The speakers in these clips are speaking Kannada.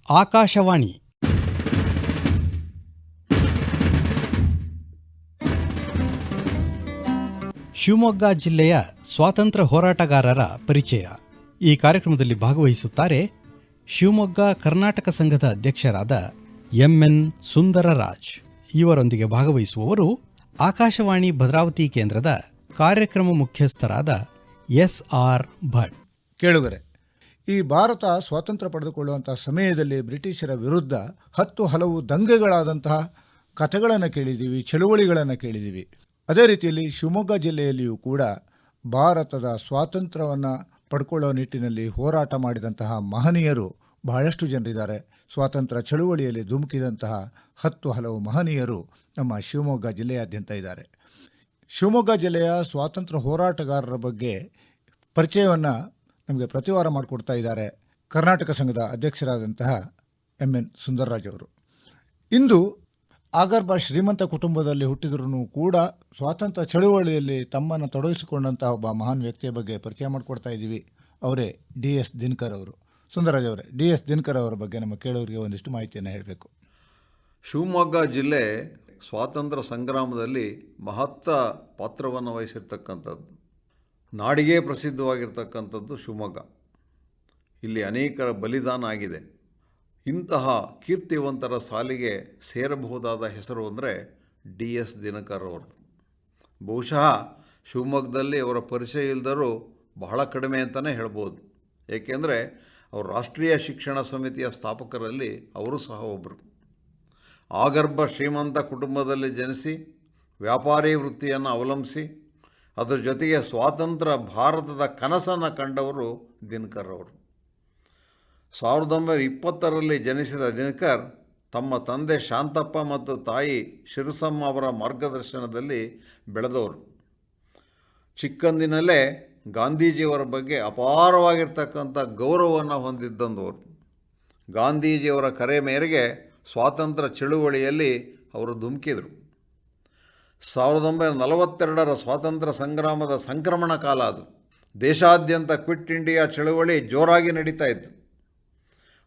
ಆಕಾಶವಾಣಿ ಶಿವಮೊಗ್ಗ ಜಿಲ್ಲೆಯ ಸ್ವಾತಂತ್ರ್ಯ ಹೋರಾಟಗಾರರ ಪರಿಚಯ. ಈ ಕಾರ್ಯಕ್ರಮದಲ್ಲಿ ಭಾಗವಹಿಸುತ್ತಾರೆ ಶಿವಮೊಗ್ಗ ಕರ್ನಾಟಕ ಸಂಘದ ಅಧ್ಯಕ್ಷರಾದ ಎಂಎನ್ ಸುಂದರರಾಜ್. ಇವರೊಂದಿಗೆ ಭಾಗವಹಿಸುವವರು ಆಕಾಶವಾಣಿ ಭದ್ರಾವತಿ ಕೇಂದ್ರದ ಕಾರ್ಯಕ್ರಮ ಮುಖ್ಯಸ್ಥರಾದ ಎಸ್.ಆರ್. ಭಟ್. ಕೇಳುಗರೆ, ಈ ಭಾರತ ಸ್ವಾತಂತ್ರ್ಯ ಪಡೆದುಕೊಳ್ಳುವಂತಹ ಸಮಯದಲ್ಲಿ ಬ್ರಿಟಿಷರ ವಿರುದ್ಧ ಹಲವು ದಂಗೆಗಳಾದಂತಹ ಕಥೆಗಳನ್ನು ಕೇಳಿದ್ದೀವಿ, ಚಳುವಳಿಗಳನ್ನು ಕೇಳಿದ್ದೀವಿ. ಅದೇ ರೀತಿಯಲ್ಲಿ ಶಿವಮೊಗ್ಗ ಜಿಲ್ಲೆಯಲ್ಲಿಯೂ ಕೂಡ ಭಾರತದ ಸ್ವಾತಂತ್ರ್ಯವನ್ನು ಪಡ್ಕೊಳ್ಳೋ ನಿಟ್ಟಿನಲ್ಲಿ ಹೋರಾಟ ಮಾಡಿದಂತಹ ಮಹನೀಯರು ಬಹಳಷ್ಟು ಜನರಿದ್ದಾರೆ. ಸ್ವಾತಂತ್ರ್ಯ ಚಳುವಳಿಯಲ್ಲಿ ಧುಮುಕಿದಂತಹ ಹಲವು ಮಹನೀಯರು ನಮ್ಮ ಶಿವಮೊಗ್ಗ ಜಿಲ್ಲೆಯಾದ್ಯಂತ ಇದ್ದಾರೆ. ಶಿವಮೊಗ್ಗ ಜಿಲ್ಲೆಯ ಸ್ವಾತಂತ್ರ್ಯ ಹೋರಾಟಗಾರರ ಬಗ್ಗೆ ಪರಿಚಯವನ್ನು ನಮಗೆ ಪ್ರತಿವಾರ ಮಾಡಿಕೊಡ್ತಾ ಇದ್ದಾರೆ ಕರ್ನಾಟಕ ಸಂಘದ ಅಧ್ಯಕ್ಷರಾದಂತಹ ಎಂಎನ್ ಸುಂದರರಾಜ್ ಅವರು. ಇಂದು ಆಗರ್ಭ ಶ್ರೀಮಂತ ಕುಟುಂಬದಲ್ಲಿ ಹುಟ್ಟಿದ್ರೂ ಕೂಡ ಸ್ವಾತಂತ್ರ್ಯ ಚಳುವಳಿಯಲ್ಲಿ ತಮ್ಮನ್ನು ತೊಡಗಿಸಿಕೊಂಡಂತಹ ಒಬ್ಬ ಮಹಾನ್ ವ್ಯಕ್ತಿಯ ಬಗ್ಗೆ ಪರಿಚಯ ಮಾಡಿಕೊಡ್ತಾ ಇದ್ದೀವಿ. ಅವರೇ ಡಿ.ಎಸ್. ದಿನಕರ್ ಅವರು. ಸುಂದರರಾಜ್ ಅವರೇ, ಡಿ.ಎಸ್. ದಿನಕರ್ ಅವರ ಬಗ್ಗೆ ನಮ್ಮ ಕೇಳೋರಿಗೆ ಒಂದಿಷ್ಟು ಮಾಹಿತಿಯನ್ನು ಹೇಳಬೇಕು. ಶಿವಮೊಗ್ಗ ಜಿಲ್ಲೆ ಸ್ವಾತಂತ್ರ್ಯ ಸಂಗ್ರಾಮದಲ್ಲಿ ಮಹತ್ವ ಪಾತ್ರವನ್ನು ವಹಿಸಿರ್ತಕ್ಕಂಥದ್ದು, ನಾಡಿಗೆ ಪ್ರಸಿದ್ಧವಾಗಿರ್ತಕ್ಕಂಥದ್ದು ಶಿವಮೊಗ್ಗ. ಇಲ್ಲಿ ಅನೇಕರ ಬಲಿದಾನ ಆಗಿದೆ. ಇಂತಹ ಕೀರ್ತಿವಂತರ ಸಾಲಿಗೆ ಸೇರಬಹುದಾದ ಹೆಸರು ಅಂದರೆ ಡಿ.ಎಸ್. ದಿನಕರ್ ಅವ್ರದ್ದು. ಬಹುಶಃ ಶಿವಮೊಗ್ಗದಲ್ಲಿ ಅವರ ಪರಿಚಯ ಇಲ್ಲದರೂ ಬಹಳ ಕಡಿಮೆ ಅಂತಲೇ ಹೇಳ್ಬೋದು. ಏಕೆಂದರೆ ಅವರು ರಾಷ್ಟ್ರೀಯ ಶಿಕ್ಷಣ ಸಮಿತಿಯ ಸ್ಥಾಪಕರಲ್ಲಿ ಅವರು ಸಹ ಒಬ್ಬರು. ಆಗರ್ಭ ಶ್ರೀಮಂತ ಕುಟುಂಬದಲ್ಲಿ ಜನಿಸಿ ವ್ಯಾಪಾರಿ ವೃತ್ತಿಯನ್ನು ಅವಲಂಬಿಸಿ ಅದರ ಜೊತೆಗೆ ಸ್ವಾತಂತ್ರ್ಯ ಭಾರತದ ಕನಸನ್ನು ಕಂಡವರು ದಿನಕರ್ ಅವರು. 1920ರಲ್ಲಿ ಜನಿಸಿದ ದಿನಕರ್ ತಮ್ಮ ತಂದೆ ಶಾಂತಪ್ಪ ಮತ್ತು ತಾಯಿ ಶಿರಸಮ್ಮ ಅವರ ಮಾರ್ಗದರ್ಶನದಲ್ಲಿ ಬೆಳೆದವರು. ಚಿಕ್ಕಂದಿನಲ್ಲೇ ಗಾಂಧೀಜಿಯವರ ಬಗ್ಗೆ ಅಪಾರವಾಗಿರ್ತಕ್ಕಂಥ ಗೌರವವನ್ನು ಹೊಂದಿದ್ದಂಥವರು. ಗಾಂಧೀಜಿಯವರ ಕರೆ ಮೇರೆಗೆ ಸ್ವಾತಂತ್ರ್ಯ ಚಳುವಳಿಯಲ್ಲಿ ಅವರು ಧುಮುಕಿದರು. 1942ರ ಸ್ವಾತಂತ್ರ್ಯ ಸಂಗ್ರಾಮದ ಸಂಕ್ರಮಣ ಕಾಲ ಅದು. ದೇಶಾದ್ಯಂತ ಕ್ವಿಟ್ ಇಂಡಿಯಾ ಚಳುವಳಿ ಜೋರಾಗಿ ನಡೀತಾ ಇತ್ತು.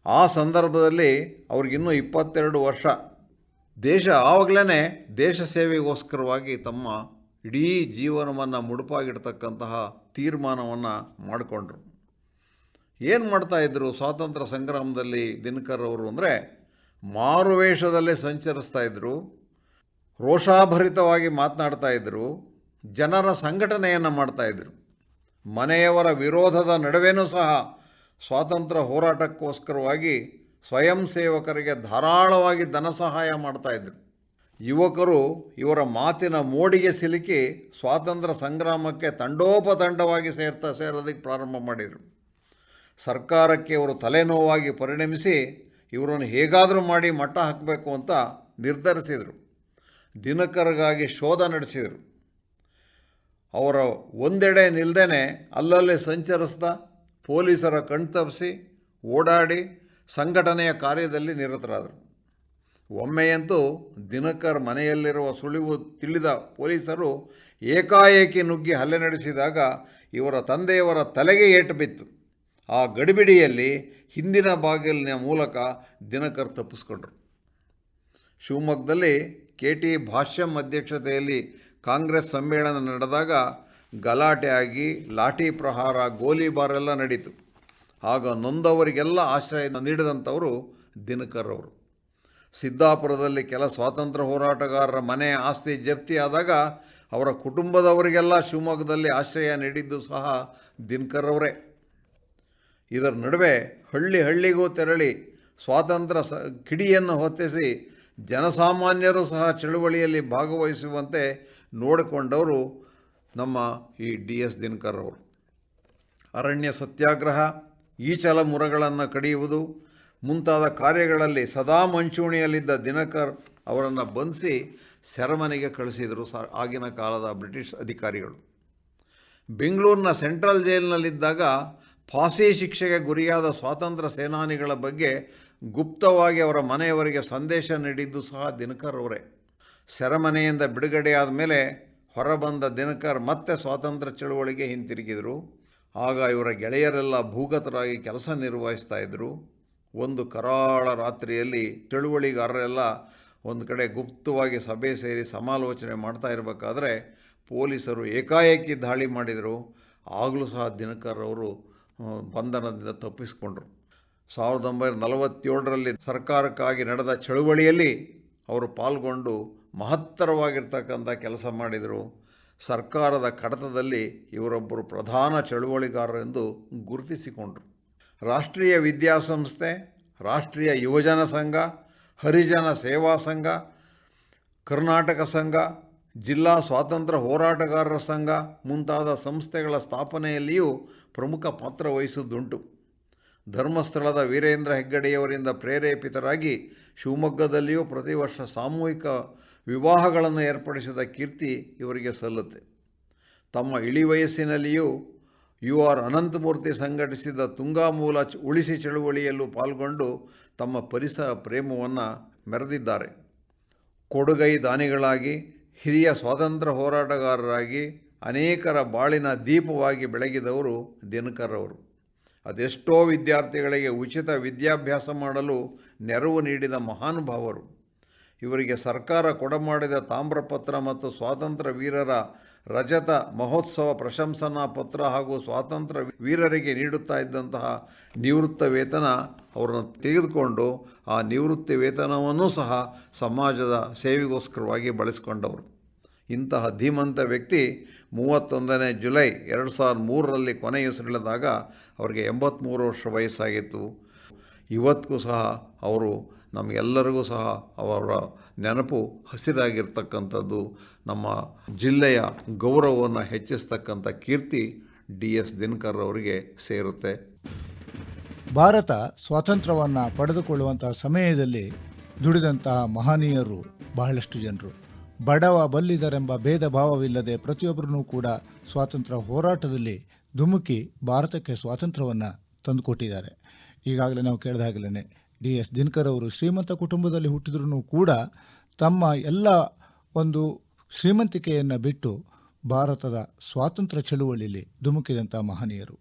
ಆ ಸಂದರ್ಭದಲ್ಲಿ ಅವ್ರಿಗಿನ್ನೂ 22 ವರ್ಷ. ಆವಾಗಲೇ ದೇಶ ಸೇವೆಗೋಸ್ಕರವಾಗಿ ತಮ್ಮ ಇಡೀ ಜೀವನವನ್ನು ಮುಡುಪಾಗಿಡ್ತಕ್ಕಂತಹ ತೀರ್ಮಾನವನ್ನು ಮಾಡಿಕೊಂಡ್ರು. ಏನು ಮಾಡ್ತಾಯಿದ್ರು ಸ್ವಾತಂತ್ರ್ಯ ಸಂಗ್ರಾಮದಲ್ಲಿ ದಿನಕರ್ ಅವರು ಅಂದರೆ, ಮಾರುವೇಷದಲ್ಲೇ ಸಂಚರಿಸ್ತಾಯಿದ್ರು, ರೋಷಾಭರಿತವಾಗಿ ಮಾತನಾಡ್ತಾಯಿದ್ರು, ಜನರ ಸಂಘಟನೆಯನ್ನು ಮಾಡ್ತಾಯಿದ್ರು. ಮನೆಯವರ ವಿರೋಧದ ನಡುವೆನೂ ಸಹ ಸ್ವಾತಂತ್ರ್ಯ ಹೋರಾಟಕ್ಕೋಸ್ಕರವಾಗಿ ಸ್ವಯಂ ಸೇವಕರಿಗೆ ಧಾರಾಳವಾಗಿ ಧನ ಸಹಾಯ ಮಾಡ್ತಾಯಿದ್ರು. ಯುವಕರು ಇವರ ಮಾತಿನ ಮೋಡಿಗೆ ಸಿಲುಕಿ ಸ್ವಾತಂತ್ರ್ಯ ಸಂಗ್ರಾಮಕ್ಕೆ ತಂಡೋಪತಂಡವಾಗಿ ಸೇರೋದಕ್ಕೆ ಪ್ರಾರಂಭ ಮಾಡಿದರು. ಸರ್ಕಾರಕ್ಕೆ ಇವರು ತಲೆನೋವಾಗಿ ಪರಿಣಮಿಸಿ ಇವರನ್ನು ಹೇಗಾದರೂ ಮಾಡಿ ಮಟ್ಟ ಹಾಕಬೇಕು ಅಂತ ನಿರ್ಧರಿಸಿದರು. ದಿನಕರ್ಗಾಗಿ ಶೋಧ ನಡೆಸಿದರು. ಅವರ ಒಂದೆಡೆ ನಿಲ್ಲದೇ ಅಲ್ಲಲ್ಲೇ ಸಂಚರಿಸ್ತಾ ಪೊಲೀಸರ ಕಣ್ತಪ್ಪಿಸಿ ಓಡಾಡಿ ಸಂಘಟನೆಯ ಕಾರ್ಯದಲ್ಲಿ ನಿರತರಾದರು. ಒಮ್ಮೆಯಂತೂ ದಿನಕರ್ ಮನೆಯಲ್ಲಿರುವ ಸುಳಿವು ತಿಳಿದ ಪೊಲೀಸರು ಏಕಾಏಕಿ ನುಗ್ಗಿ ಹಲ್ಲೆ ನಡೆಸಿದಾಗ ಇವರ ತಂದೆಯವರ ತಲೆಗೆ ಏಟು ಬಿತ್ತು. ಆ ಗಡಿಬಿಡಿಯಲ್ಲಿ ಹಿಂದಿನ ಬಾಗಿಲಿನ ಮೂಲಕ ದಿನಕರ್ ತಪ್ಪಿಸ್ಕೊಂಡ್ರು. ಶಿವಮೊಗ್ಗದಲ್ಲಿ ಕೆ.ಟಿ. ಭಾಷ್ಯಂ ಅಧ್ಯಕ್ಷತೆಯಲ್ಲಿ ಕಾಂಗ್ರೆಸ್ ಸಮ್ಮೇಳನ ನಡೆದಾಗ ಗಲಾಟೆ ಆಗಿ ಲಾಠಿ ಪ್ರಹಾರ, ಗೋಲಿಬಾರೆಲ್ಲ ನಡೀತು. ಆಗ ನೊಂದವರಿಗೆಲ್ಲ ಆಶ್ರಯ ನೀಡಿದಂಥವರು ದಿನಕರ್ ಅವರು. ಸಿದ್ದಾಪುರದಲ್ಲಿ ಕೆಲ ಸ್ವಾತಂತ್ರ್ಯ ಹೋರಾಟಗಾರರ ಮನೆ ಆಸ್ತಿ ಜಪ್ತಿ ಆದಾಗ ಅವರ ಕುಟುಂಬದವರಿಗೆಲ್ಲ ಶಿವಮೊಗ್ಗದಲ್ಲಿ ಆಶ್ರಯ ನೀಡಿದ್ದು ಸಹ ದಿನಕರ್ ಅವರೇ. ಇದರ ನಡುವೆ ಹಳ್ಳಿಗೂ ತೆರಳಿ ಸ್ವಾತಂತ್ರ್ಯ ಕಿಡಿಯನ್ನು ಹೊತ್ತಿಸಿ ಜನಸಾಮಾನ್ಯರು ಸಹ ಚಳುವಳಿಯಲ್ಲಿ ಭಾಗವಹಿಸುವಂತೆ ನೋಡಿಕೊಂಡವರು ನಮ್ಮ ಈ ಡಿ.ಎಸ್. ದಿನಕರ್ ಅವರು. ಅರಣ್ಯ ಸತ್ಯಾಗ್ರಹ, ಈಚಲ ಮುರಗಳನ್ನು ಕಡಿಯುವುದು ಮುಂತಾದ ಕಾರ್ಯಗಳಲ್ಲಿ ಸದಾ ಮಂಚೂಣಿಯಲ್ಲಿದ್ದ ದಿನಕರ್ ಅವರನ್ನು ಬಂಧಿಸಿ ಸೆರೆಮನೆಗೆ ಕಳಿಸಿದರು ಆಗಿನ ಕಾಲದ ಬ್ರಿಟಿಷ್ ಅಧಿಕಾರಿಗಳು. ಬೆಂಗಳೂರಿನ ಸೆಂಟ್ರಲ್ ಜೈಲಿನಲ್ಲಿದ್ದಾಗ ಫಾಸಿ ಶಿಕ್ಷೆಗೆ ಗುರಿಯಾದ ಸ್ವಾತಂತ್ರ್ಯ ಸೇನಾನಿಗಳ ಬಗ್ಗೆ ಗುಪ್ತವಾಗಿ ಅವರ ಮನೆಯವರಿಗೆ ಸಂದೇಶ ನೀಡಿದ್ದು ಸಹ ದಿನಕರ್ ಅವರೇ. ಸೆರೆಮನೆಯಿಂದ ಬಿಡುಗಡೆಯಾದ ಮೇಲೆ ಹೊರಬಂದ ದಿನಕರ್ ಮತ್ತೆ ಸ್ವಾತಂತ್ರ್ಯ ಚಳುವಳಿಗೆ ಹಿಂತಿರುಗಿದರು. ಆಗ ಇವರ ಗೆಳೆಯರೆಲ್ಲ ಭೂಗತರಾಗಿ ಕೆಲಸ ನಿರ್ವಹಿಸ್ತಾ ಇದ್ದರು. ಒಂದು ಕರಾಳ ರಾತ್ರಿಯಲ್ಲಿ ಚಳುವಳಿಗಾರರೆಲ್ಲ ಒಂದು ಕಡೆ ಗುಪ್ತವಾಗಿ ಸಭೆ ಸೇರಿ ಸಮಾಲೋಚನೆ ಮಾಡ್ತಾ ಇರಬೇಕಾದ್ರೆ ಪೊಲೀಸರು ಏಕಾಏಕಿ ದಾಳಿ ಮಾಡಿದರು. ಆಗಲೂ ಸಹ ದಿನಕರ್ ಅವರು ಬಂಧನದಿಂದ ತಪ್ಪಿಸಿಕೊಂಡರು. 1947ರಲ್ಲಿ ಸರ್ಕಾರಕ್ಕಾಗಿ ನಡೆದ ಚಳುವಳಿಯಲ್ಲಿ ಅವರು ಪಾಲ್ಗೊಂಡು ಮಹತ್ತರವಾಗಿರ್ತಕ್ಕಂಥ ಕೆಲಸ ಮಾಡಿದರು. ಸರ್ಕಾರದ ಕಡತದಲ್ಲಿ ಇವರೊಬ್ಬರು ಪ್ರಧಾನ ಚಳುವಳಿಗಾರರೆಂದು ಗುರುತಿಸಿಕೊಂಡರು. ರಾಷ್ಟ್ರೀಯ ವಿದ್ಯಾಸಂಸ್ಥೆ, ರಾಷ್ಟ್ರೀಯ ಯುವಜನ ಸಂಘ, ಹರಿಜನ ಸೇವಾ ಸಂಘ, ಕರ್ನಾಟಕ ಸಂಘ, ಜಿಲ್ಲಾ ಸ್ವಾತಂತ್ರ್ಯ ಹೋರಾಟಗಾರರ ಸಂಘ ಮುಂತಾದ ಸಂಸ್ಥೆಗಳ ಸ್ಥಾಪನೆಯಲ್ಲಿಯೂ ಪ್ರಮುಖ ಪಾತ್ರ ವಹಿಸುವುದುಂಟು. ಧರ್ಮಸ್ಥಳದ ವೀರೇಂದ್ರ ಹೆಗ್ಗಡೆಯವರಿಂದ ಪ್ರೇರೇಪಿತರಾಗಿ ಶಿವಮೊಗ್ಗದಲ್ಲಿಯೂ ಪ್ರತಿ ವರ್ಷ ಸಾಮೂಹಿಕ ವಿವಾಹಗಳನ್ನು ಏರ್ಪಡಿಸಿದ ಕೀರ್ತಿ ಇವರಿಗೆ ಸಲ್ಲುತ್ತೆ. ತಮ್ಮ ಇಳಿವಯಸ್ಸಿನಲ್ಲಿಯೂ ಯು ಆರ್ ಅನಂತಮೂರ್ತಿ ಸಂಘಟಿಸಿದ ತುಂಗಾಮೂಲ ಉಳಿಸಿ ಚಳುವಳಿಯಲ್ಲೂ ಪಾಲ್ಗೊಂಡು ತಮ್ಮ ಪರಿಸರ ಪ್ರೇಮವನ್ನು ಮೆರೆದಿದ್ದಾರೆ. ಕೊಡುಗೈ ದಾನಿಗಳಾಗಿ, ಹಿರಿಯ ಸ್ವಾತಂತ್ರ್ಯ ಹೋರಾಟಗಾರರಾಗಿ ಅನೇಕರ ಬಾಳಿನ ದೀಪವಾಗಿ ಬೆಳಗಿದವರು ದಿನಕರ್ ಅವರು. ಅದೆಷ್ಟೋ ವಿದ್ಯಾರ್ಥಿಗಳಿಗೆ ಉಚಿತ ವಿದ್ಯಾಭ್ಯಾಸ ಮಾಡಲು ನೆರವು ನೀಡಿದ ಮಹಾನುಭಾವರು. ಇವರಿಗೆ ಸರ್ಕಾರ ಕೊಡಮಾಡಿದ ತಾಮ್ರಪತ್ರ ಮತ್ತು ಸ್ವಾತಂತ್ರ್ಯ ವೀರರ ರಜತ ಮಹೋತ್ಸವ ಪ್ರಶಂಸನಾ ಪತ್ರ ಹಾಗೂ ಸ್ವಾತಂತ್ರ್ಯ ವೀರರಿಗೆ ನೀಡುತ್ತಾ ಇದ್ದಂತಹ ನಿವೃತ್ತ ವೇತನ ಅವರನ್ನು ತೆಗೆದುಕೊಂಡು ಆ ನಿವೃತ್ತಿ ವೇತನವನ್ನೂ ಸಹ ಸಮಾಜದ ಸೇವೆಗೋಸ್ಕರವಾಗಿ ಬಳಸಿಕೊಂಡವರು. ಇಂತಹ ಧೀಮಂತ ವ್ಯಕ್ತಿ 31 ಜುಲೈ 2003ರಲ್ಲಿ ಕೊನೆಯುಸಿರೆಳೆದಾಗ ಅವರಿಗೆ 83 ವರ್ಷ ವಯಸ್ಸಾಗಿತ್ತು. ಇವತ್ತಿಗೂ ಸಹ ಅವರು ನಮಗೆಲ್ಲರಿಗೂ ಸಹ ಅವರ ನೆನಪು ಹಸಿರಾಗಿರ್ತಕ್ಕಂಥದ್ದು. ನಮ್ಮ ಜಿಲ್ಲೆಯ ಗೌರವವನ್ನು ಹೆಚ್ಚಿಸ್ತಕ್ಕಂಥ ಕೀರ್ತಿ DS ದಿನಕರ್ ಅವರಿಗೆ ಸೇರುತ್ತೆ. ಭಾರತ ಸ್ವಾತಂತ್ರ್ಯವನ್ನು ಪಡೆದುಕೊಳ್ಳುವಂತಹ ಸಮಯದಲ್ಲಿ ದುಡಿದಂತಹ ಮಹನೀಯರು ಬಹಳಷ್ಟು ಜನರು. ಬಡವ ಬಲ್ಲಿದರೆಂಬ ಭೇದ ಭಾವವಿಲ್ಲದೆ ಪ್ರತಿಯೊಬ್ಬರೂ ಕೂಡ ಸ್ವಾತಂತ್ರ್ಯ ಹೋರಾಟದಲ್ಲಿ ಧುಮುಕಿ ಭಾರತಕ್ಕೆ ಸ್ವಾತಂತ್ರ್ಯವನ್ನು ತಂದುಕೊಟ್ಟಿದ್ದಾರೆ. ಈಗಾಗಲೇ ನಾವು ಕೇಳಿದ ಹಾಗಲೇ DS ದಿನಕರ್ ಅವರು ಶ್ರೀಮಂತ ಕುಟುಂಬದಲ್ಲಿ ಹುಟ್ಟಿದ್ರೂ ಕೂಡ ತಮ್ಮ ಎಲ್ಲ ಒಂದು ಶ್ರೀಮಂತಿಕೆಯನ್ನು ಬಿಟ್ಟು ಭಾರತದ ಸ್ವಾತಂತ್ರ್ಯ ಚಳುವಳಿಯಲ್ಲಿ ಧುಮುಕಿದಂಥ ಮಹನೀಯರು.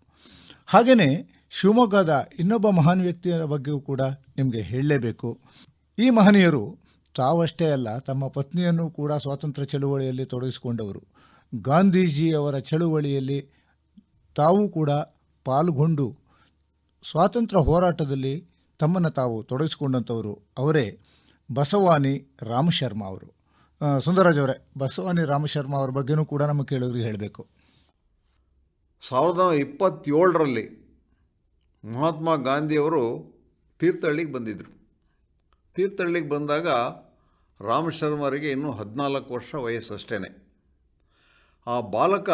ಹಾಗೆಯೇ ಶಿವಮೊಗ್ಗದ ಇನ್ನೊಬ್ಬ ಮಹಾನ್ ವ್ಯಕ್ತಿಯ ಬಗ್ಗೆಯೂ ಕೂಡ ನಿಮಗೆ ಹೇಳಲೇಬೇಕು. ಈ ಮಹನೀಯರು ತಾವಷ್ಟೇ ಅಲ್ಲ, ತಮ್ಮ ಪತ್ನಿಯನ್ನು ಕೂಡ ಸ್ವಾತಂತ್ರ್ಯ ಚಳುವಳಿಯಲ್ಲಿ ತೊಡಗಿಸಿಕೊಂಡವರು. ಗಾಂಧೀಜಿಯವರ ಚಳುವಳಿಯಲ್ಲಿ ತಾವು ಕೂಡ ಪಾಲ್ಗೊಂಡು ಸ್ವಾತಂತ್ರ್ಯ ಹೋರಾಟದಲ್ಲಿ ತಮ್ಮನ್ನು ತಾವು ತೊಡಗಿಸಿಕೊಂಡಂಥವರು ಅವರೇ ಬಸವಾನಿ ರಾಮಶರ್ಮ ಅವರು. ಸುಂದರರಾಜ್ ಅವರೇ, ಬಸವಾನಿ ರಾಮಶರ್ಮ ಅವರ ಬಗ್ಗೆನೂ ಕೂಡ ನಮ್ಮ ಕೇಳೋರಿಗೆ ಹೇಳಬೇಕು. 1927ರಲ್ಲಿ ಮಹಾತ್ಮ ಗಾಂಧಿಯವರು ತೀರ್ಥಹಳ್ಳಿಗೆ ಬಂದಿದ್ದರು. ತೀರ್ಥಹಳ್ಳಿಗೆ ಬಂದಾಗ ರಾಮಶರ್ಮರಿಗೆ ಇನ್ನೂ 14 ವರ್ಷ ವಯಸ್ಸಷ್ಟೇ. ಆ ಬಾಲಕ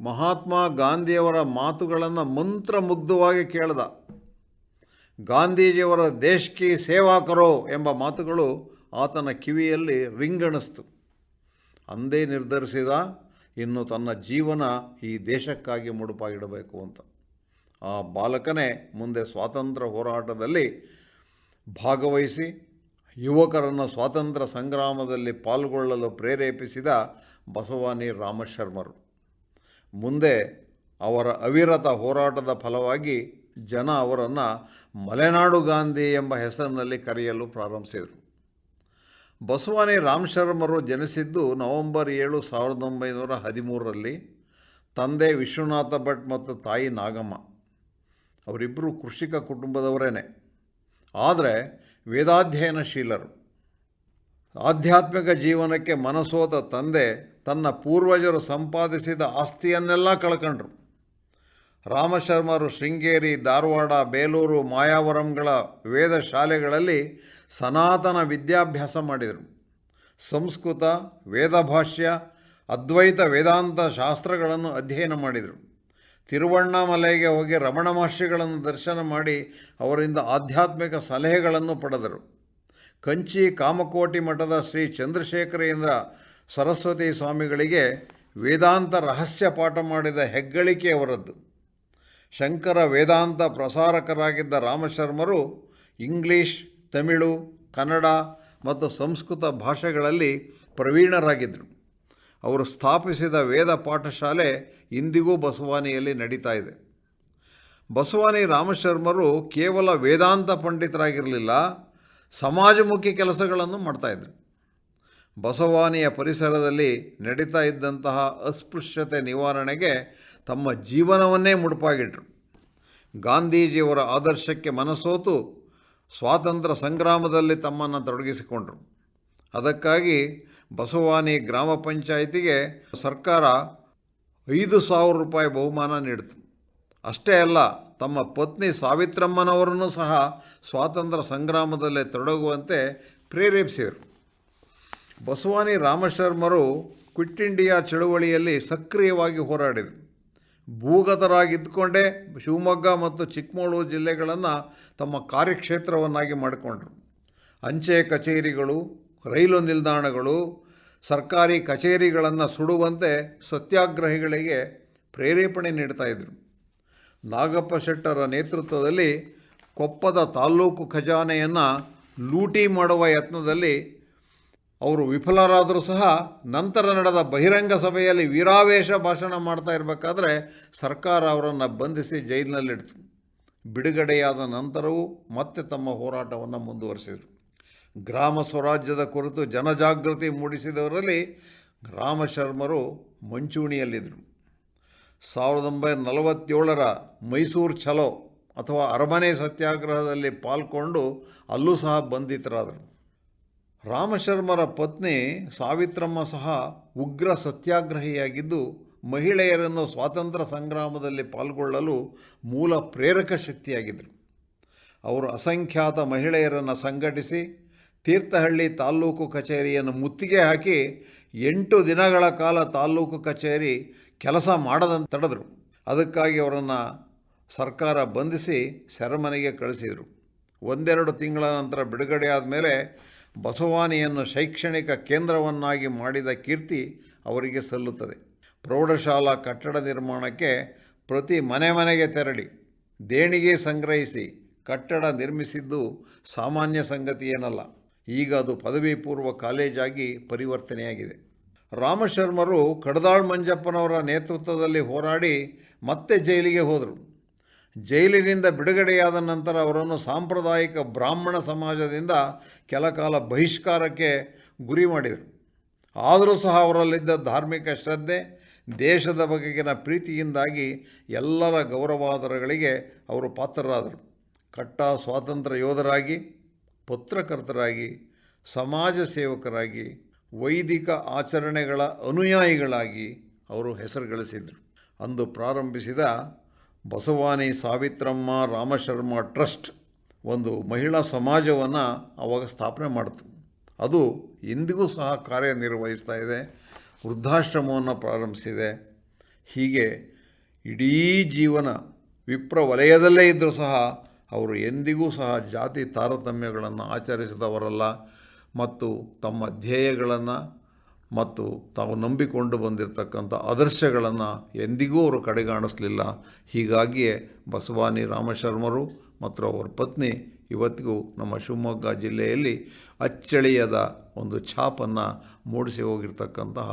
ಮಹಾತ್ಮ ಗಾಂಧಿಯವರ ಮಾತುಗಳನ್ನು ಮಂತ್ರಮುಗ್ಧವಾಗಿ ಕೇಳ್ದ. ಗಾಂಧೀಜಿಯವರ ದೇಶ್ ಕಿ ಸೇವಾ ಕರೋ ಎಂಬ ಮಾತುಗಳು ಆತನ ಕಿವಿಯಲ್ಲಿ ರಿಂಗಣಿಸ್ತು. ಅಂದೇ ನಿರ್ಧರಿಸಿದ, ಇನ್ನು ತನ್ನ ಜೀವನ ಈ ದೇಶಕ್ಕಾಗಿ ಮುಡುಪಾಗಿಡಬೇಕು ಅಂತ. ಆ ಬಾಲಕನೇ ಮುಂದೆ ಸ್ವಾತಂತ್ರ್ಯ ಹೋರಾಟದಲ್ಲಿ ಭಾಗವಹಿಸಿ ಯುವಕರನ್ನು ಸ್ವಾತಂತ್ರ್ಯ ಸಂಗ್ರಾಮದಲ್ಲಿ ಪಾಲ್ಗೊಳ್ಳಲು ಪ್ರೇರೇಪಿಸಿದ ಬಸವಾನಿ ರಾಮಶರ್ಮರು. ಮುಂದೆ ಅವರ ಅವಿರತ ಹೋರಾಟದ ಫಲವಾಗಿ ಜನ ಅವರನ್ನು ಮಲೆನಾಡು ಗಾಂಧಿ ಎಂಬ ಹೆಸರಿನಲ್ಲಿ ಕರೆಯಲು ಪ್ರಾರಂಭಿಸಿದರು. ಬಸವಾನಿ ರಾಮಶರ್ಮರು ಜನಿಸಿದ್ದು ನವೆಂಬರ್ 7, 1913ರಲ್ಲಿ. ತಂದೆ ವಿಶ್ವನಾಥ ಭಟ್ ಮತ್ತು ತಾಯಿ ನಾಗಮ್ಮ. ಅವರಿಬ್ಬರು ಕೃಷಿಕ ಕುಟುಂಬದವರೇನೆ. ಆದರೆ ವೇದಾಧ್ಯಯನಶೀಲರು. ಆಧ್ಯಾತ್ಮಿಕ ಜೀವನಕ್ಕೆ ಮನಸೋತ ತಂದೆ ತನ್ನ ಪೂರ್ವಜರು ಸಂಪಾದಿಸಿದ ಆಸ್ತಿಯನ್ನೆಲ್ಲ ಕಳ್ಕೊಂಡ್ರು. ರಾಮಶರ್ಮರು ಶೃಂಗೇರಿ, ಧಾರವಾಡ, ಬೇಲೂರು, ಮಾಯಾವರಂಗಳ ವೇದ ಶಾಲೆಗಳಲ್ಲಿ ಸನಾತನ ವಿದ್ಯಾಭ್ಯಾಸ ಮಾಡಿದರು. ಸಂಸ್ಕೃತ, ವೇದಭಾಷ್ಯ, ಅದ್ವೈತ ವೇದಾಂತ ಶಾಸ್ತ್ರಗಳನ್ನು ಅಧ್ಯಯನ ಮಾಡಿದರು. ತಿರುವಣ್ಣಾಮಲೆಗೆ ಹೋಗಿ ರಮಣ ಮಹರ್ಷಿಗಳನ್ನು ದರ್ಶನ ಮಾಡಿ ಅವರಿಂದ ಆಧ್ಯಾತ್ಮಿಕ ಸಲಹೆಗಳನ್ನು ಪಡೆದರು. ಕಂಚಿ ಕಾಮಕೋಟಿ ಮಠದ ಶ್ರೀ ಚಂದ್ರಶೇಖರೇಂದ್ರ ಸರಸ್ವತಿ ಸ್ವಾಮಿಗಳಿಗೆ ವೇದಾಂತ ರಹಸ್ಯ ಪಾಠ ಮಾಡಿದ ಹೆಗ್ಗಳಿಕೆ ಅವರದ್ದು. ಶಂಕರ ವೇದಾಂತ ಪ್ರಸಾರಕರಾಗಿದ್ದ ರಾಮಶರ್ಮರು ಇಂಗ್ಲೀಷ್, ತಮಿಳು, ಕನ್ನಡ ಮತ್ತು ಸಂಸ್ಕೃತ ಭಾಷೆಗಳಲ್ಲಿ ಪ್ರವೀಣರಾಗಿದ್ದರು. ಅವರು ಸ್ಥಾಪಿಸಿದ ವೇದ ಪಾಠಶಾಲೆ ಇಂದಿಗೂ ಬಸವಾನಿಯಲ್ಲಿ ನಡೀತಾ ಇದೆ. ಬಸವಾನಿ ರಾಮಶರ್ಮರು ಕೇವಲ ವೇದಾಂತ ಪಂಡಿತರಾಗಿರಲಿಲ್ಲ, ಸಮಾಜಮುಖಿ ಕೆಲಸಗಳನ್ನು ಮಾಡ್ತಾಯಿದ್ರು. ಬಸವಾನಿಯ ಪರಿಸರದಲ್ಲಿ ನಡೀತಾ ಇದ್ದಂತಹ ಅಸ್ಪೃಶ್ಯತೆ ನಿವಾರಣೆಗೆ ತಮ್ಮ ಜೀವನವನ್ನೇ ಮುಡುಪಾಗಿಟ್ರು. ಗಾಂಧೀಜಿಯವರ ಆದರ್ಶಕ್ಕೆ ಮನಸೋತು ಸ್ವಾತಂತ್ರ್ಯ ಸಂಗ್ರಾಮದಲ್ಲಿ ತಮ್ಮನ್ನು ತೊಡಗಿಸಿಕೊಂಡರು. ಅದಕ್ಕಾಗಿ ಬಸವಾನಿ ಗ್ರಾಮ ಪಂಚಾಯಿತಿಗೆ ಸರ್ಕಾರ 5,000 ರೂಪಾಯಿ ಬಹುಮಾನ ನೀಡಿತು. ಅಷ್ಟೇ ಅಲ್ಲ, ತಮ್ಮ ಪತ್ನಿ ಸಾವಿತ್ರಮ್ಮನವರನ್ನು ಸಹ ಸ್ವಾತಂತ್ರ್ಯ ಸಂಗ್ರಾಮದಲ್ಲೇ ತೊಡಗುವಂತೆ ಪ್ರೇರೇಪಿಸಿದರು. ಬಸವಾನಿ ರಾಮಶರ್ಮರು ಕ್ವಿಟ್ ಇಂಡಿಯಾ ಚಳುವಳಿಯಲ್ಲಿ ಸಕ್ರಿಯವಾಗಿ ಹೋರಾಡಿದರು. ಭೂಗತರಾಗಿದ್ದುಕೊಂಡೇ ಶಿವಮೊಗ್ಗ ಮತ್ತು ಚಿಕ್ಕಮಗಳೂರು ಜಿಲ್ಲೆಗಳನ್ನು ತಮ್ಮ ಕಾರ್ಯಕ್ಷೇತ್ರವನ್ನಾಗಿ ಮಾಡಿಕೊಂಡರು. ಅಂಚೆ ಕಚೇರಿಗಳು, ರೈಲು ನಿಲ್ದಾಣಗಳು, ಸರ್ಕಾರಿ ಕಚೇರಿಗಳನ್ನು ಸುಡುವಂತೆ ಸತ್ಯಾಗ್ರಹಿಗಳಿಗೆ ಪ್ರೇರೇಪಣೆ ನೀಡ್ತಾಯಿದ್ರು. ನಾಗಪ್ಪ ಶೆಟ್ಟರ ನೇತೃತ್ವದಲ್ಲಿ ಕೊಪ್ಪದ ತಾಲ್ಲೂಕು ಖಜಾನೆಯನ್ನು ಲೂಟಿ ಮಾಡುವ ಯತ್ನದಲ್ಲಿ ಅವರು ವಿಫಲರಾದರೂ ಸಹ ನಂತರ ನಡೆದ ಬಹಿರಂಗ ಸಭೆಯಲ್ಲಿ ವೀರಾವೇಶ ಭಾಷಣ ಮಾಡ್ತಾ ಇರಬೇಕಾದ್ರೆ ಸರ್ಕಾರ ಅವರನ್ನು ಬಂಧಿಸಿ ಜೈಲಿನಲ್ಲಿಡ್ತು. ಬಿಡುಗಡೆಯಾದ ನಂತರವೂ ಮತ್ತೆ ತಮ್ಮ ಹೋರಾಟವನ್ನು ಮುಂದುವರಿಸಿದರು. ಗ್ರಾಮ ಸ್ವರಾಜ್ಯದ ಕುರಿತು ಜನಜಾಗೃತಿ ಮೂಡಿಸಿದವರಲ್ಲಿ ರಾಮಶರ್ಮರು ಮುಂಚೂಣಿಯಲ್ಲಿದ್ದರು. 1947ರ ಮೈಸೂರು ಚಲೋ ಅಥವಾ ಅರಮನೆ ಸತ್ಯಾಗ್ರಹದಲ್ಲಿ ಪಾಲ್ಗೊಂಡು ಅಲ್ಲೂ ಸಹ ಬಂಧಿತರಾದರು. ರಾಮಶರ್ಮರ ಪತ್ನಿ ಸಾವಿತ್ರಮ್ಮ ಸಹ ಉಗ್ರ ಸತ್ಯಾಗ್ರಹಿಯಾಗಿದ್ದು ಮಹಿಳೆಯರನ್ನು ಸ್ವಾತಂತ್ರ್ಯ ಸಂಗ್ರಾಮದಲ್ಲಿ ಪಾಲ್ಗೊಳ್ಳಲು ಮೂಲ ಪ್ರೇರಕ ಶಕ್ತಿಯಾಗಿದ್ದರು. ಅವರು ಅಸಂಖ್ಯಾತ ಮಹಿಳೆಯರನ್ನು ಸಂಘಟಿಸಿ ತೀರ್ಥಹಳ್ಳಿ ತಾಲ್ಲೂಕು ಕಚೇರಿಯನ್ನು ಮುತ್ತಿಗೆ ಹಾಕಿ 8 ದಿನಗಳ ಕಾಲ ತಾಲ್ಲೂಕು ಕಚೇರಿ ಕೆಲಸ ಮಾಡದಂತೆ ತಡೆದರು. ಅದಕ್ಕಾಗಿ ಅವರನ್ನು ಸರ್ಕಾರ ಬಂಧಿಸಿ ಸೆರೆಮನೆಗೆ ಕಳಿಸಿದರು. 1-2 ತಿಂಗಳ ನಂತರ ಬಿಡುಗಡೆಯಾದ ಮೇಲೆ ಬಸವಾನಿಯನ್ನು ಶೈಕ್ಷಣಿಕ ಕೇಂದ್ರವನ್ನಾಗಿ ಮಾಡಿದ ಕೀರ್ತಿ ಅವರಿಗೆ ಸಲ್ಲುತ್ತದೆ. ಪ್ರೌಢಶಾಲಾ ಕಟ್ಟಡ ನಿರ್ಮಾಣಕ್ಕೆ ಪ್ರತಿ ಮನೆಗೆ ತೆರಳಿ ದೇಣಿಗೆ ಸಂಗ್ರಹಿಸಿ ಕಟ್ಟಡ ನಿರ್ಮಿಸಿದ್ದು ಸಾಮಾನ್ಯ ಸಂಗತಿಯೇನಲ್ಲ. ಈಗ ಅದು ಪದವಿ ಪೂರ್ವ ಕಾಲೇಜಾಗಿ ಪರಿವರ್ತನೆಯಾಗಿದೆ. ರಾಮಶರ್ಮರು ಕಡದಾಳ್ ಮಂಜಪ್ಪನವರ ನೇತೃತ್ವದಲ್ಲಿ ಹೋರಾಡಿ ಮತ್ತೆ ಜೈಲಿಗೆ ಹೋದರು. ಜೈಲಿನಿಂದ ಬಿಡುಗಡೆಯಾದ ನಂತರ ಅವರನ್ನು ಸಾಂಪ್ರದಾಯಿಕ ಬ್ರಾಹ್ಮಣ ಸಮಾಜದಿಂದ ಕೆಲಕಾಲ ಬಹಿಷ್ಕಾರಕ್ಕೆ ಗುರಿ ಮಾಡಿದರು. ಆದರೂ ಸಹ ಅವರಲ್ಲಿದ್ದ ಧಾರ್ಮಿಕ ಶ್ರದ್ಧೆ, ದೇಶದ ಬಗೆಗಿನ ಪ್ರೀತಿಯಿಂದಾಗಿ ಎಲ್ಲರ ಗೌರವಾದರಗಳಿಗೆ ಅವರು ಪಾತ್ರರಾದರು. ಕಟ್ಟ ಸ್ವಾತಂತ್ರ್ಯ ಯೋಧರಾಗಿ, ಪತ್ರಕರ್ತರಾಗಿ, ಸಮಾಜ ಸೇವಕರಾಗಿ, ವೈದಿಕ ಆಚರಣೆಗಳ ಅನುಯಾಯಿಗಳಾಗಿ ಅವರು ಹೆಸರು ಗಳಿಸಿದರು. ಅಂದು ಪ್ರಾರಂಭಿಸಿದ ಬಸವಾನಿ ಸಾವಿತ್ರಮ್ಮ ರಾಮಶರ್ಮ ಟ್ರಸ್ಟ್ ಒಂದು ಮಹಿಳಾ ಸಮಾಜವನ್ನು ಆವಾಗ ಸ್ಥಾಪನೆ ಮಾಡಿತು. ಅದು ಇಂದಿಗೂ ಸಹ ಕಾರ್ಯನಿರ್ವಹಿಸ್ತಾ ಇದೆ. ವೃದ್ಧಾಶ್ರಮವನ್ನು ಪ್ರಾರಂಭಿಸಿದೆ. ಹೀಗೆ ಇಡೀ ಜೀವನ ವಿಪ್ರ ವಲಯದಲ್ಲೇ ಇದ್ದರೂ ಸಹ ಅವರು ಎಂದಿಗೂ ಸಹ ಜಾತಿ ತಾರತಮ್ಯಗಳನ್ನು ಆಚರಿಸಿದವರಲ್ಲ ಮತ್ತು ತಮ್ಮ ಧ್ಯೇಯಗಳನ್ನು ಮತ್ತು ತಾವು ನಂಬಿಕೊಂಡು ಬಂದಿರತಕ್ಕಂಥ ಆದರ್ಶಗಳನ್ನು ಎಂದಿಗೂ ಅವರು ಕಡೆಗಾಣಿಸಲಿಲ್ಲ. ಹೀಗಾಗಿಯೇ ಬಸವಾನಿ ರಾಮಶರ್ಮರು ಮತ್ತು ಅವರ ಪತ್ನಿ ಇವತ್ತಿಗೂ ನಮ್ಮ ಶಿವಮೊಗ್ಗ ಜಿಲ್ಲೆಯಲ್ಲಿ ಅಚ್ಚಳಿಯದ ಒಂದು ಛಾಪನ್ನು ಮೂಡಿಸಿ ಹೋಗಿರ್ತಕ್ಕಂತಹ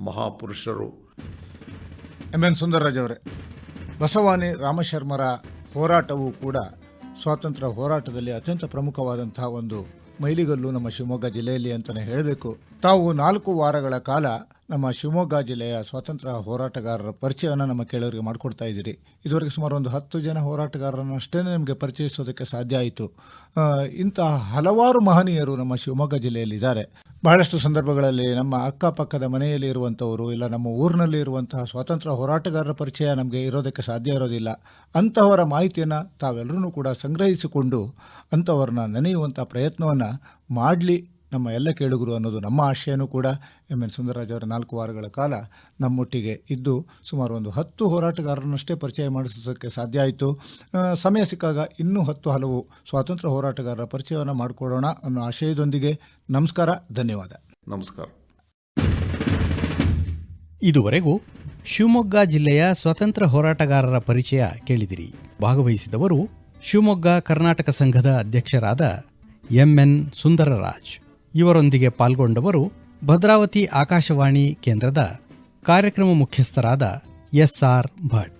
ಮಹಾಪುರುಷರು. ಎನ್ ಸುಂದರರಾಜ್ ಅವರೇ, ಬಸವಾನಿ ರಾಮಶರ್ಮರ ಹೋರಾಟವೂ ಕೂಡ ಸ್ವಾತಂತ್ರ್ಯ ಹೋರಾಟದಲ್ಲಿ ಅತ್ಯಂತ ಪ್ರಮುಖವಾದಂತಹ ಒಂದು ಮೈಲಿಗಲ್ಲು ನಮ್ಮ ಶಿವಮೊಗ್ಗ ಜಿಲ್ಲೆಯಲ್ಲಿ ಅಂತಲೇ ಹೇಳಬೇಕು. ತಾವು 4 ವಾರಗಳ ಕಾಲ ನಮ್ಮ ಶಿವಮೊಗ್ಗ ಜಿಲ್ಲೆಯ ಸ್ವಾತಂತ್ರ್ಯ ಹೋರಾಟಗಾರರ ಪರಿಚಯವನ್ನು ನಮ್ಮ ಕೇಳೋರಿಗೆ ಮಾಡಿಕೊಡ್ತಾ ಇದ್ದೀರಿ. ಇದುವರೆಗೆ ಸುಮಾರು ಒಂದು 10 ಜನ ಹೋರಾಟಗಾರರನ್ನಷ್ಟೇ ನಿಮಗೆ ಪರಿಚಯಿಸೋದಕ್ಕೆ ಸಾಧ್ಯ ಆಯಿತು. ಇಂತಹ ಹಲವಾರು ಮಹನೀಯರು ನಮ್ಮ ಶಿವಮೊಗ್ಗ ಜಿಲ್ಲೆಯಲ್ಲಿದ್ದಾರೆ. ಬಹಳಷ್ಟು ಸಂದರ್ಭಗಳಲ್ಲಿ ನಮ್ಮ ಅಕ್ಕಪಕ್ಕದ ಮನೆಯಲ್ಲಿ ಇರುವಂಥವರು ಇಲ್ಲ ನಮ್ಮ ಊರಿನಲ್ಲಿ ಇರುವಂತಹ ಸ್ವಾತಂತ್ರ್ಯ ಹೋರಾಟಗಾರರ ಪರಿಚಯ ನಮಗೆ ಇರೋದಕ್ಕೆ ಸಾಧ್ಯ ಇರೋದಿಲ್ಲ. ಅಂಥವರ ಮಾಹಿತಿಯನ್ನು ತಾವೆಲ್ಲರೂ ಕೂಡ ಸಂಗ್ರಹಿಸಿಕೊಂಡು ಅಂಥವ್ರನ್ನ ನೆನೆಯುವಂಥ ಪ್ರಯತ್ನವನ್ನು ಮಾಡಲಿ ನಮ್ಮ ಎಲ್ಲ ಕೇಳುಗರು ಅನ್ನೋದು ನಮ್ಮ ಆಶಯನೂ ಕೂಡ. ಎನ್ ಸುಂದರರಾಜ್ ಅವರ 4 ವಾರಗಳ ಕಾಲ ನಮ್ಮೊಟ್ಟಿಗೆ ಇದ್ದು ಸುಮಾರು ಒಂದು 10 ಹೋರಾಟಗಾರರನ್ನಷ್ಟೇ ಪರಿಚಯ ಮಾಡಿಸೋದಕ್ಕೆ ಸಾಧ್ಯ ಆಯಿತು. ಸಮಯ ಸಿಕ್ಕಾಗ ಇನ್ನೂ 10 ಹಲವು ಸ್ವಾತಂತ್ರ್ಯ ಹೋರಾಟಗಾರರ ಪರಿಚಯವನ್ನು ಮಾಡಿಕೊಡೋಣ ಅನ್ನೋ ಆಶಯದೊಂದಿಗೆ ನಮಸ್ಕಾರ, ಧನ್ಯವಾದ. ನಮಸ್ಕಾರ. ಇದುವರೆಗೂ ಶಿವಮೊಗ್ಗ ಜಿಲ್ಲೆಯ ಸ್ವಾತಂತ್ರ್ಯ ಹೋರಾಟಗಾರರ ಪರಿಚಯ ಕೇಳಿದಿರಿ. ಭಾಗವಹಿಸಿದವರು ಶಿವಮೊಗ್ಗ ಕರ್ನಾಟಕ ಸಂಘದ ಅಧ್ಯಕ್ಷರಾದ ಎನ್ ಸುಂದರರಾಜ್. ಇವರೊಂದಿಗೆ ಪಾಲ್ಗೊಂಡವರು ಭದ್ರಾವತಿ ಆಕಾಶವಾಣಿ ಕೇಂದ್ರದ ಕಾರ್ಯಕ್ರಮ ಮುಖ್ಯಸ್ಥರಾದ SR ಭಟ್.